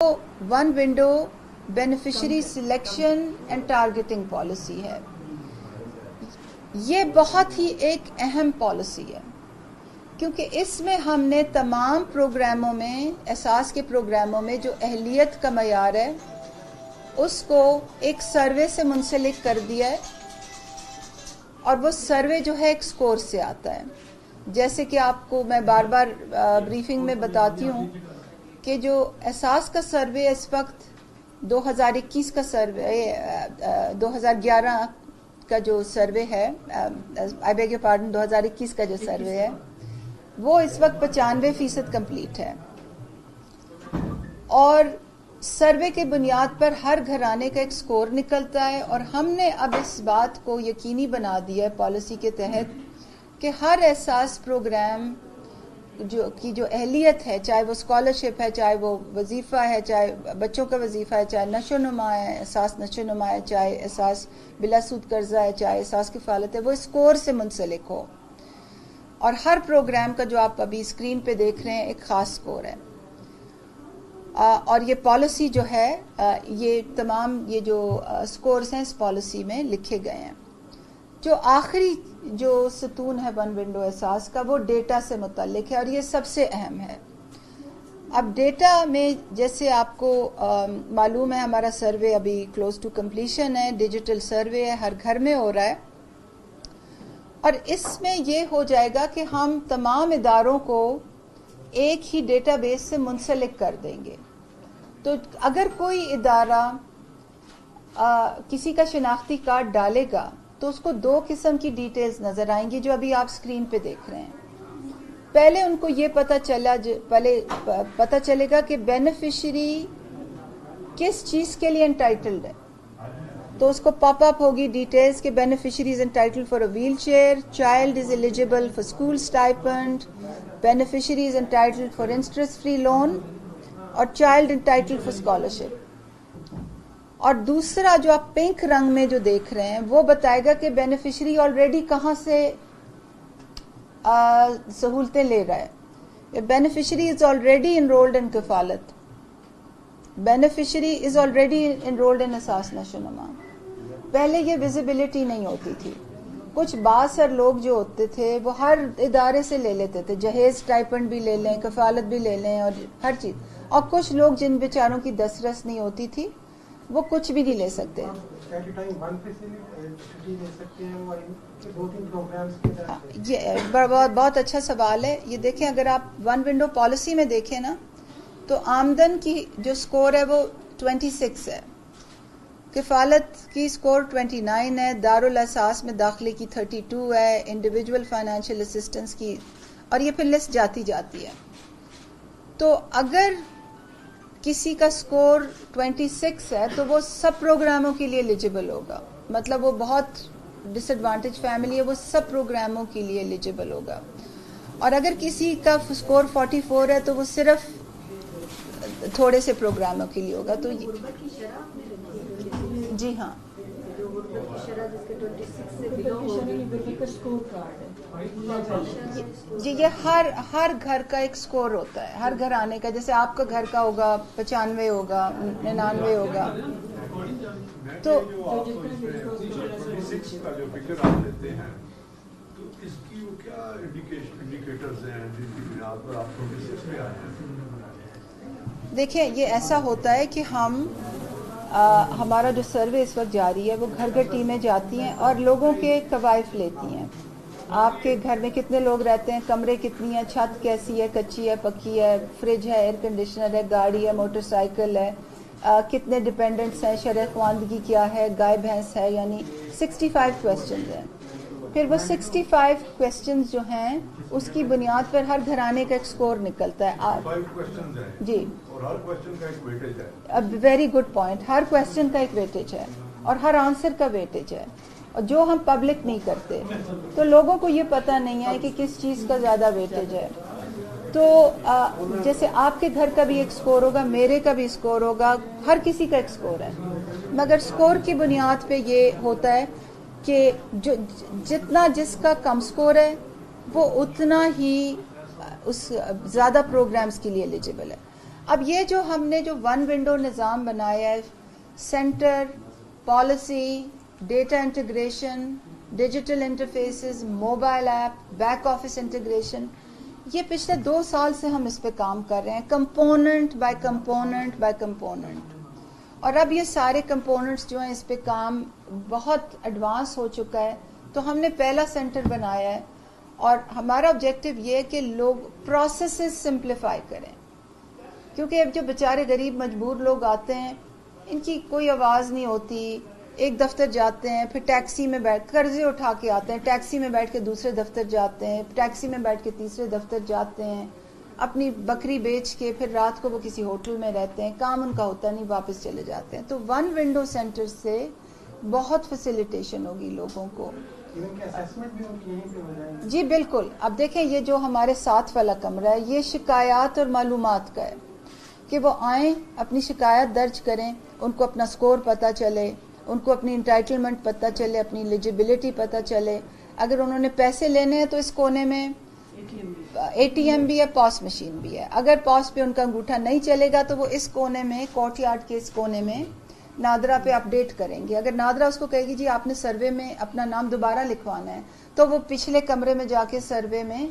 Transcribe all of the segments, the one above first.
One window beneficiary selection and targeting policy ہے. یہ بہت ہی ایک اہم پالیسی ہے کیونکہ اس میں ہم نے تمام پروگراموں میں، احساس کے پروگراموں میں جو اہلیت کا معیار ہے اس کو ایک سروے سے منسلک کر دیا ہے، اور وہ سروے جو ہے ایک سکور سے آتا ہے. جیسے کہ آپ کو میں بار بار بریفنگ میں بتاتی ہوں کہ جو احساس کا سروے اس وقت 2021 کا سروے 2011 کا جو سروے ہے، آئی بیگ یور پارڈن، 2021 کا جو سروے ہے وہ اس وقت 95% کمپلیٹ ہے، اور سروے کے بنیاد پر ہر گھرانے کا ایک سکور نکلتا ہے. اور ہم نے اب اس بات کو یقینی بنا دیا ہے پالیسی کے تحت کہ ہر احساس پروگرام جو اہلیت ہے، چاہے وہ اسکالرشپ ہے، چاہے وہ وظیفہ ہے، چاہے بچوں کا وظیفہ ہے، چاہے نشو نما ہے، احساس نشو نما ہے، چاہے احساس بلا سود قرضہ ہے، چاہے احساس کفالت ہے، وہ اسکور سے منسلک ہو. اور ہر پروگرام کا جو آپ ابھی اسکرین پہ دیکھ رہے ہیں ایک خاص سکور ہے. اور یہ پالیسی جو ہے، یہ تمام یہ جو سکورز ہیں اس پالیسی میں لکھے گئے ہیں. جو آخری جو ستون ہے ون ونڈو احساس کا، وہ ڈیٹا سے متعلق ہے، اور یہ سب سے اہم ہے. اب ڈیٹا میں جیسے آپ کو معلوم ہے، ہمارا سروے ابھی کلوز ٹو کمپلیشن ہے، ڈیجیٹل سروے ہے، ہر گھر میں ہو رہا ہے، اور اس میں یہ ہو جائے گا کہ ہم تمام اداروں کو ایک ہی ڈیٹا بیس سے منسلک کر دیں گے. تو اگر کوئی ادارہ کسی کا شناختی کارڈ ڈالے گا تو اس کو دو قسم کی ڈیٹیلز نظر آئیں گی جو ابھی آپ سکرین پہ دیکھ رہے ہیں. پہلے ان کو یہ پتہ چلے گا کہ بینیفیشری کس چیز کے لیے انٹائٹلڈ ہے. تو اس کو پاپ اپ ہوگی ڈیٹیلز کہ beneficiary is entitled for a wheelchair, child is eligible for school stipend, beneficiary is entitled for interest free loan, اور چائلڈ انٹائٹلڈ فار اسکالرشپ. اور دوسرا جو آپ پنک رنگ میں جو دیکھ رہے ہیں وہ بتائے گا کہ بینیفیشری آلریڈی کہاں سے سہولتیں لے رہا ہے. Beneficiary is already enrolled in Kafalat, beneficiary is already enrolled in Ehsaas نشو نما. پہلے یہ ویزیبلٹی نہیں ہوتی تھی. کچھ بااثر لوگ جو ہوتے تھے وہ ہر ادارے سے لے لیتے تھے، جہیز اسٹائپنڈ بھی لے لیں، کفالت بھی لے لیں، اور ہر چیز. اور کچھ لوگ جن بیچاروں کی دسترس نہیں ہوتی تھی وہ کچھ بھی نہیں لے سکتے. یہ بہت اچھا سوال ہے. یہ دیکھیں، اگر آپ ون ونڈو پالیسی میں دیکھیں نا تو آمدن کی جو سکور ہے وہ 26 ہے، کفالت کی سکور 29 ہے، دارالاحساس میں داخلے کی 32 ہے، انڈیویجول فائنینشیل اسسٹنس کی، اور یہ پھر لسٹ جاتی ہے. تو اگر کسی کا سکور 26 ہے تو وہ سب پروگراموں کے لیے ایلیجیبل ہوگا. مطلب وہ بہت ڈس ایڈوانٹیج فیملی ہے، وہ سب پروگراموں کے لیے ایلیجیبل ہوگا. اور اگر کسی کا سکور 44 ہے تو وہ صرف تھوڑے سے پروگراموں کے لیے ہوگا. تو جی ہاں، جی یہ ہر گھر کا ایک سکور ہوتا ہے، ہر گھر آنے کا. جیسے آپ کا گھر کا ہوگا 95 ہوگا، 99 ہوگا. تو دیکھیں، یہ ایسا ہوتا ہے کہ ہمارا جو سروے اس وقت جاری ہے وہ گھر گھر ٹیمیں جاتی ہیں اور لوگوں کے کوائف لیتی ہیں. آپ کے گھر میں کتنے لوگ رہتے ہیں، کمرے کتنی ہیں، چھت کیسی ہے، کچی ہے، پکی ہے، فریج ہے، ایئر کنڈیشنر ہے، گاڑی ہے، موٹر سائیکل ہے، کتنے ڈیپینڈنٹس ہیں، شرح خواندگی کیا ہے، گائے بھینس ہے، یعنی 65 کویسچنز ہیں. پھر وہ 65 کویسچنز جو ہیں اس کی بنیاد پر ہر گھرانے کا ایک سکور نکلتا ہے. جی، ویری گڈ پوائنٹ. ہر کویسچن کا ایک ویٹیج ہے اور ہر آنسر کا ویٹیج ہے، اور جو ہم پبلک نہیں کرتے تو لوگوں کو یہ پتہ نہیں ہے کہ کس چیز کا زیادہ ویٹیج ہے. تو جیسے آپ کے گھر کا بھی ایک سکور ہوگا، میرے کا بھی سکور ہوگا، ہر کسی کا ایک سکور ہے. مگر سکور کی بنیاد پہ یہ ہوتا ہے کہ جتنا جس کا کم سکور ہے وہ اتنا ہی اس زیادہ پروگرامز کے لیے ایلیجیبل ہے. اب یہ جو ہم نے جو ون ونڈو نظام بنایا ہے، centre, policy, data integration, digital interfaces, mobile app, back office integration, یہ پچھلے 2 سال سے ہم اس پہ کام کر رہے ہیں، component by component by component. اور اب یہ سارے کمپوننٹس جو ہیں اس پہ کام بہت ایڈوانس ہو چکا ہے. تو ہم نے پہلا سینٹر بنایا ہے اور ہمارا آبجیکٹو یہ ہے کہ لوگ پروسیسز سمپلیفائی کریں، کیونکہ اب جو بیچارے غریب مجبور لوگ آتے ہیں ان کی کوئی آواز نہیں ہوتی. ایک دفتر جاتے ہیں، پھر ٹیکسی میں بیٹھ قرضے اٹھا کے آتے ہیں، ٹیکسی میں بیٹھ کے دوسرے دفتر جاتے ہیں، ٹیکسی میں بیٹھ کے تیسرے دفتر جاتے ہیں، اپنی بکری بیچ کے پھر رات کو وہ کسی ہوٹل میں رہتے ہیں، کام ان کا ہوتا نہیں، واپس چلے جاتے ہیں. تو ون ونڈو سینٹر سے بہت فیسیلیٹیشن ہوگی لوگوں کو. جی بالکل. اب دیکھیں یہ جو ہمارے ساتھ والا کمرہ ہے یہ شکایات اور معلومات کا ہے کہ وہ آئیں، اپنی شکایت درج کریں، ان کو اپنا سکور پتہ چلے، ان کو اپنی انٹائٹلمنٹ پتہ چلے، اپنی ایلیجیبلٹی پتہ چلے. اگر انہوں نے پیسے لینے ہیں تو اس کونے میں اے ٹی ایم بھی ہے، پاس مشین بھی ہے. اگر پاس پہ ان کا انگوٹھا نہیں چلے گا تو وہ اس کونے میں، کورٹ یارڈ کے اس کونے میں نادرا پہ اپڈیٹ کریں گے. اگر نادرا اس کو کہے گی جی آپ نے سروے میں اپنا نام دوبارہ لکھوانا ہے تو وہ پچھلے کمرے میں جا کے سروے میں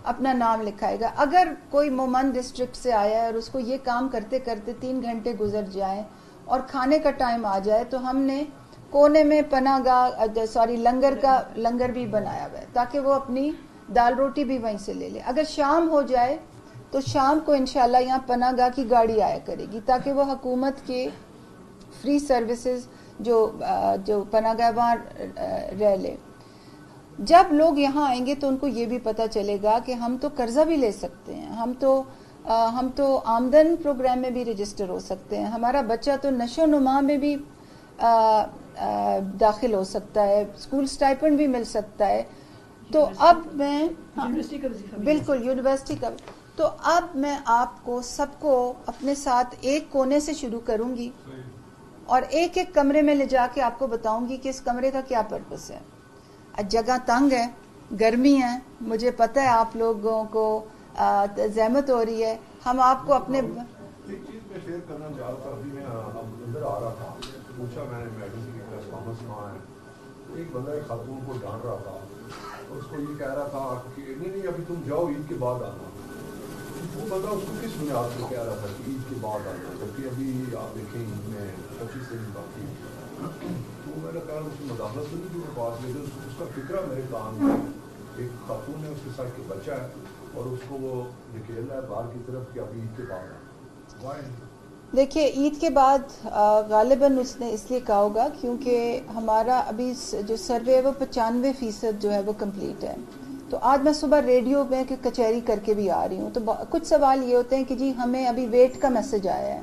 اپنا نام لکھائے گا. اگر کوئی مومن ڈسٹرکٹ سے آیا ہے اور اس کو یہ کام کرتے کرتے 3 گھنٹے گزر جائیں اور کھانے کا ٹائم آ جائے تو ہم نے کونے میں پناہ گاہ لنگر بھی بنایا ہوا ہے تاکہ وہ اپنی دال روٹی بھی وہیں سے لے لے. اگر شام ہو جائے تو شام کو انشاءاللہ یہاں پناہ گاہ کی گاڑی آیا کرے گی تاکہ وہ حکومت کے فری سروسز جو پناہ گاہ وہاں رہ لے. جب لوگ یہاں آئیں گے تو ان کو یہ بھی پتہ چلے گا کہ ہم تو قرضہ بھی لے سکتے ہیں، ہم تو آمدن پروگرام میں بھی رجسٹر ہو سکتے ہیں، ہمارا بچہ تو نشو و نما میں بھی داخل ہو سکتا ہے، اسکول سٹائپنڈ بھی مل سکتا ہے. تو اب میں بالکل یونیورسٹی کا، تو اب میں آپ کو سب کو اپنے ساتھ ایک کونے سے شروع کروں گی اور ایک ایک کمرے میں لے جا کے آپ کو بتاؤں گی کہ اس کمرے کا کیا پرپس ہے. جگہ تنگ ہے، گرمی ہے، مجھے پتہ ہے آپ لوگوں کو زحمت ہو رہی ہے. ہم آپ کو اپنے ایک چیز میں شیئر کرنا چاہ رہا تھا. ابھی میں اندر آ رہا تھا، پوچھا میں نے میڈم کی پریس کانفرنس کہاں ہے. ایک بندہ ایک خاتون کو ڈانٹ رہا تھا، اس کو یہ کہہ رہا تھا کہ نہیں ابھی تم جاؤ، عید کے بعد آنا. وہ بندہ اس کو کس بنیاد سے کہہ رہا تھا کہ عید کے بعد آنا، جبکہ ابھی آپ دیکھیں عید میں 25 دن باقی. تو میں نے کہا اس کی مداخلت سنی تھی میں بات میں، اس کا فکرہ میرے کان میں. ایک خاتون ہے، اس کے ساتھ ایک بچہ ہے اور اس کو وہ نکیل رہا ہے باہر کی طرف کہ ابھی عید کے بعد آنا. دیکھیے عید کے بعد غالباً اس نے اس لیے کہا ہوگا کیونکہ ہمارا ابھی جو سروے ہے وہ 95% جو ہے وہ کمپلیٹ ہے. تو آج میں صبح ریڈیو میں کچہری کر کے بھی آ رہی ہوں تو کچھ سوال یہ ہوتے ہیں کہ جی ہمیں ابھی ویٹ کا میسج آیا ہے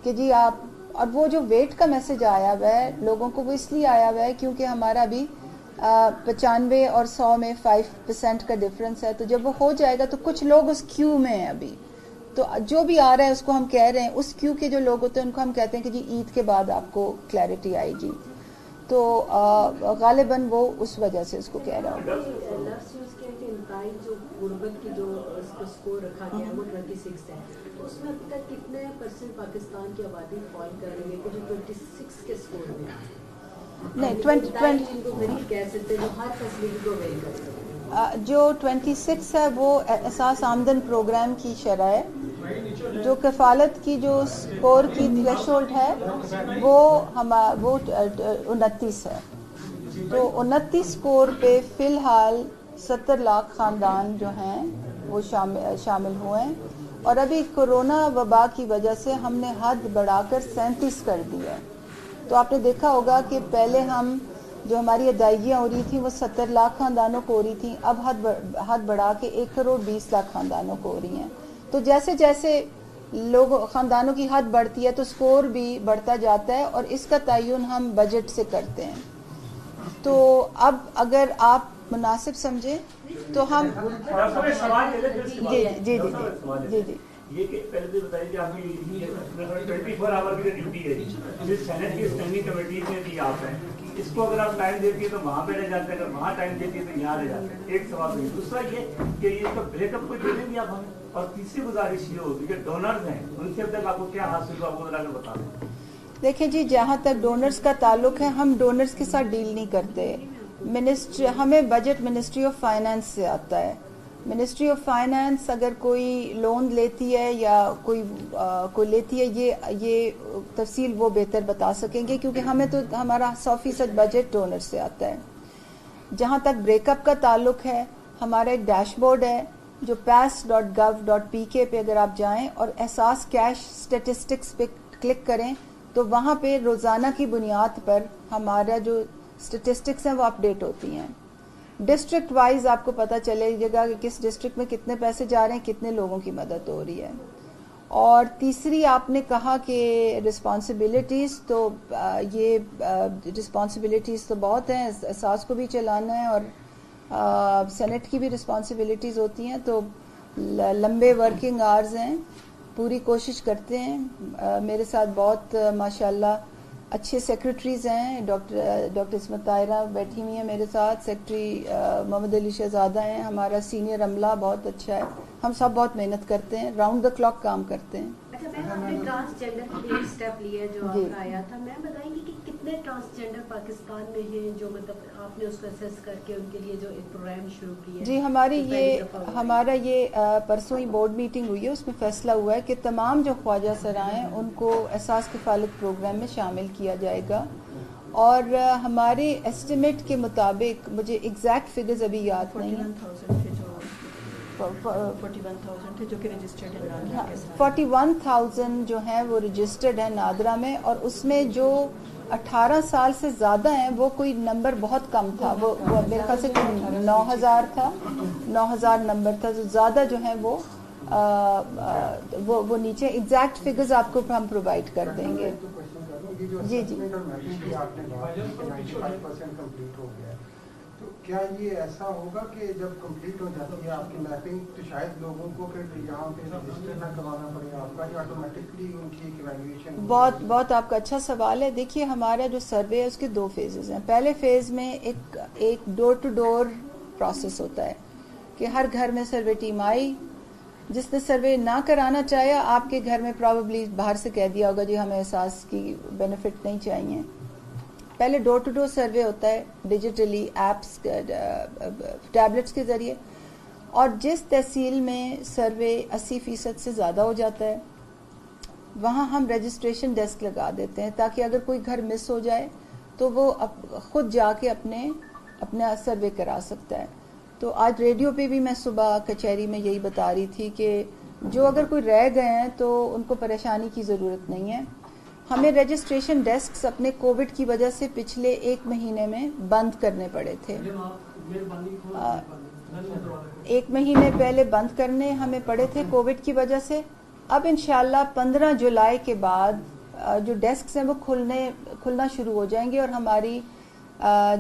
کہ جی آپ، اور وہ جو ویٹ کا میسج آیا ہوا ہے لوگوں کو وہ اس لیے آیا ہوا ہے کیونکہ ہمارا ابھی 95 اور 100 میں 5% کا ڈفرنس ہے. تو جب وہ ہو جائے گا تو کچھ لوگ اس کیو میں ہیں ابھی، تو جو بھی آ رہا ہے اس کو ہم کہہ رہے ہیں اس کیو کے جو لوگ ہوتے ہیں ان کو ہم کہتے ہیں کہ جی عید کے بعد آپ کو کلیئرٹی آئے گی. تو غالباً وہ اس وجہ سے اس کو کہہ رہا ہوگا. جو غربت کی جو اسکور رکھا گیا ہے وہ 26 ہے، اس میں ابھی تک کتنے % پاکستان کی آبادی فال کر رہی ہے کہ جو 26 کے اسکور میں نہیں غریب کہہ سکتے ہیں جو ہر فیسلٹی کو اویل کر سکتے ہیں. جو 26 ہے وہ اساس آمدن پروگرام کی شرح ہے. جو کفالت کی جو اسکور کی تھریش ہولڈ ہے وہ 29 ہے. تو 29 اسکور پہ فی الحال 70 لاکھ خاندان جو ہیں وہ شامل ہوئے ہیں. اور ابھی کورونا وبا کی وجہ سے ہم نے حد بڑھا کر 37 کر دی ہے. تو آپ نے دیکھا ہوگا کہ پہلے ہم جو ہماری ادائیگیاں ہو رہی تھیں وہ 70 لاکھ خاندانوں کو ہو رہی تھیں، اب حد بڑھا کے 1 کروڑ 20 لاکھ خاندانوں کو ہو رہی ہیں. تو جیسے جیسے لوگ خاندانوں کی حد بڑھتی ہے تو سکور بھی بڑھتا جاتا ہے اور اس کا تعین ہم بجٹ سے کرتے ہیں. تو اب اگر آپ مناسب سمجھیں تو ہم جی یہ کہ پہلے تو بتائیے کہ آپ کی 24 آور کی ڈیوٹی ہے جی سینٹ کی اسٹینڈنگ کمیٹی میں بھی آپ ہیں, اس کو اگر آپ ٹائم دیتی ہے تو وہاں پہ رہ جاتے ہیں, اگر وہاں ٹائم دیتی ہے تو یہاں رہ جاتے ہیں. ایک سوال ہے. دوسرا یہ کہ یہ اس کا بریک اپ کو دے دیں گے آپ ہمیں. اور تیسری گزارش یہ ہوگی کہ ڈونرز ہیں ان سے اب تک آپ کو کیا حاصل ہوا آپ کو ذرا کر بتا دیں. دیکھیں جی, جہاں تک ڈونرز کا تعلق ہے ہم ڈونرز کے ساتھ ڈیل نہیں کرتے. ہمیں بجٹ منسٹری آف فائنانس سے آتا ہے. منسٹری آف فائنانس اگر کوئی لون لیتی ہے یا کوئی لیتی ہے, یہ تفصیل وہ بہتر بتا سکیں گے کیونکہ ہمیں تو ہمارا 100% بجٹ ڈونر سے آتا ہے. جہاں تک بریک اپ کا تعلق ہے, ہمارا ایک ڈیش بورڈ ہے جو pass.gov.pk پہ اگر آپ جائیں اور احساس کیش اسٹیٹسٹکس پہ کلک کریں تو وہاں پہ روزانہ کی بنیاد پر ہمارا جو اسٹیٹسٹکس ہیں وہ اپڈیٹ ہوتی ہیں. ڈسٹرکٹ وائز آپ کو پتہ چلے گا کہ کس ڈسٹرکٹ میں کتنے پیسے جا رہے ہیں, کتنے لوگوں کی مدد ہو رہی ہے. اور تیسری آپ نے کہا کہ رسپانسبلٹیز, تو یہ رسپانسبلٹیز تو بہت ہیں. احساس کو بھی چلانا ہے اور سینٹ کی بھی رسپانسبلٹیز ہوتی ہیں, تو لمبے ورکنگ آورز ہیں, پوری کوشش کرتے ہیں. میرے ساتھ بہت ماشاءاللہ اچھے سیکرٹریز ہیں. ڈاکٹر عصمت طاہرہ بیٹھی ہوئی ہیں میرے ساتھ, سیکرٹری محمد علی شہزادہ ہیں, ہمارا سینئر عملہ بہت اچھا ہے. ہم سب بہت محنت کرتے ہیں, راؤنڈ دا کلاک کام کرتے ہیں. اچھا میم, آپ نے ٹرانسجینڈر کے لیے اسٹیپ لیا جو آپ کا آیا تھا, میم بتائیں گے کہ کتنے ٹرانسجینڈر پاکستان میں ہیں جو مطلب آپ نے اس کو اسیس کر کے ان کے لیے جو ایک پروگرام شروع کیا ہے؟ جی, ہمارا یہ پرسوں ہی بورڈ میٹنگ ہوئی ہے, اس میں فیصلہ ہوا ہے کہ تمام جو خواجہ سرائیں ان کو احساس کفالت پروگرام میں شامل کیا جائے گا. اور ہمارے ایسٹیمیٹ کے مطابق, مجھے ایگزیکٹ فگرز ابھی یاد نہیں ہیں, 41,000 تھے جو کہ رجسٹرڈ ہیں نادرا کے ساتھ. 41,000 جو ہیں وہ رجسٹرڈ ہیں نادرا میں, اور اس میں جو 18 سال سے زیادہ ہیں وہ کوئی نمبر بہت کم تھا, وہ میرے خیال سے 9,000 تھا, 9,000 نمبر تھا. جو زیادہ جو ہیں وہ نیچے. ایگزیکٹ فگرز آپ کو ہم پرووائڈ کر دیں گے. جی جی, تو کیا یہ ایسا ہوگا کہ جب کمپلیٹ ہو جاتی ہے آپ کی میپنگ تو شاید لوگوں کو پھر یہاں پہ رجسٹر نہ کروانا پڑے آپ کا, یا آٹومیٹکلی ان کی ایک ایویلویشن؟ بہت آپ کا اچھا سوال ہے. دیکھیے, ہمارا جو سروے ہے اس کے 2 فیزز ہیں. پہلے فیز میں ایک ڈور ٹو ڈور پروسیس ہوتا ہے کہ ہر گھر میں سروے ٹیم آئی. جس نے سروے نہ کرانا چاہے, آپ کے گھر میں پرابیبلی باہر سے کہہ دیا ہوگا جی ہمیں احساس کی بینیفٹ نہیں چاہیے. پہلے ڈور ٹو ڈور سروے ہوتا ہے ڈیجیٹلی, ایپس, ٹیبلٹس کے ذریعے. اور جس تحصیل میں سروے 80% سے زیادہ ہو جاتا ہے وہاں ہم رجسٹریشن ڈیسک لگا دیتے ہیں تاکہ اگر کوئی گھر مس ہو جائے تو وہ خود جا کے اپنا سروے کرا سکتا ہے. تو آج ریڈیو پہ بھی میں صبح کچہری میں یہی بتا رہی تھی کہ جو اگر کوئی رہ گئے ہیں تو ان کو پریشانی کی ضرورت نہیں ہے. ہمیں رجسٹریشن ڈیسکس اپنے کووڈ کی وجہ سے پچھلے 1 مہینے میں بند کرنے پڑے تھے. 1 مہینے پہلے بند کرنے ہمیں پڑے تھے کووڈ کی وجہ سے. اب انشاءاللہ 15 جولائی کے بعد جو ڈیسکس ہیں وہ کھلنا شروع ہو جائیں گے, اور ہماری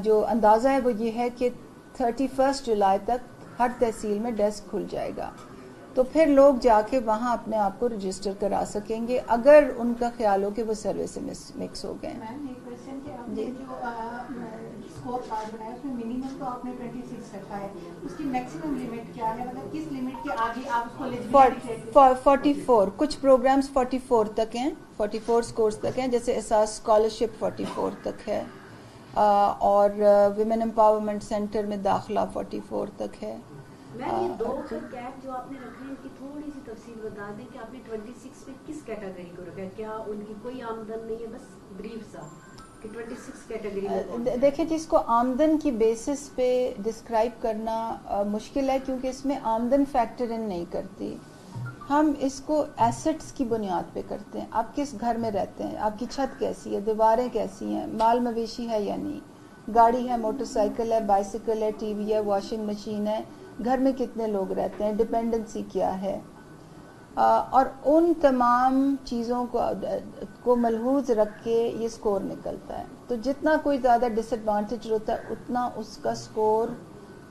جو اندازہ ہے وہ یہ ہے کہ 31 جولائی تک ہر تحصیل میں ڈیسک کھل جائے گا. تو پھر لوگ جا کے وہاں اپنے آپ کو رجسٹر کرا سکیں گے اگر ان کا خیال ہو کہ وہ سروے سے مکس ہو گئے. میم ایک کوشچن کہ آپ نے جو اسکور کارڈ بنایا اس میں منیمم تو آپ نے 26 رکھا ہے, اس کی میکسیمم لمٹ کیا ہے, مطلب کس لمٹ کے آگے آپ اس کو 44 کچھ پروگرامز 44 تک ہیں, 44 اسکورز تک ہیں. جیسے احساس اسکالرشپ 44 تک ہے, اور ویمن امپاورمنٹ سینٹر میں داخلہ 44 تک ہے. میم یہ 2 کیپ جو آپ نے رکھے ہیں ان کی تھوڑی سی تفصیل بتا دیں کہ آپ نے 26 میں کس کیٹیگری کو رکھا ہے, کیا ان کی کوئی آمدن نہیں ہے, بس بریف سا کہ 26 کیٹیگری میں؟ دیکھیں جی, اس کو آمدن کی بیسس پہ ڈسکرائب کرنا مشکل ہے کیونکہ اس میں آمدن فیکٹر ان نہیں کرتی. ہم اس کو ایسٹس کی بنیاد پہ کرتے ہیں. آپ کس گھر میں رہتے ہیں, آپ کی چھت کیسی ہے, دیواریں کیسی ہیں, مال مویشی ہے یا نہیں, گاڑی ہے, موٹر سائیکل ہے, بائیسیکل ہے, ٹی وی ہے, واشنگ مشین ہے, گھر میں کتنے لوگ رہتے ہیں, ڈپینڈنسی کیا ہے, اور ان تمام چیزوں کو ملحوظ رکھ کے یہ سکور نکلتا ہے. تو جتنا کوئی زیادہ ڈس ایڈوانٹیج ہوتا ہے اتنا اس کا سکور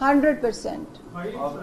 100%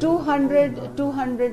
200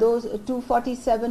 247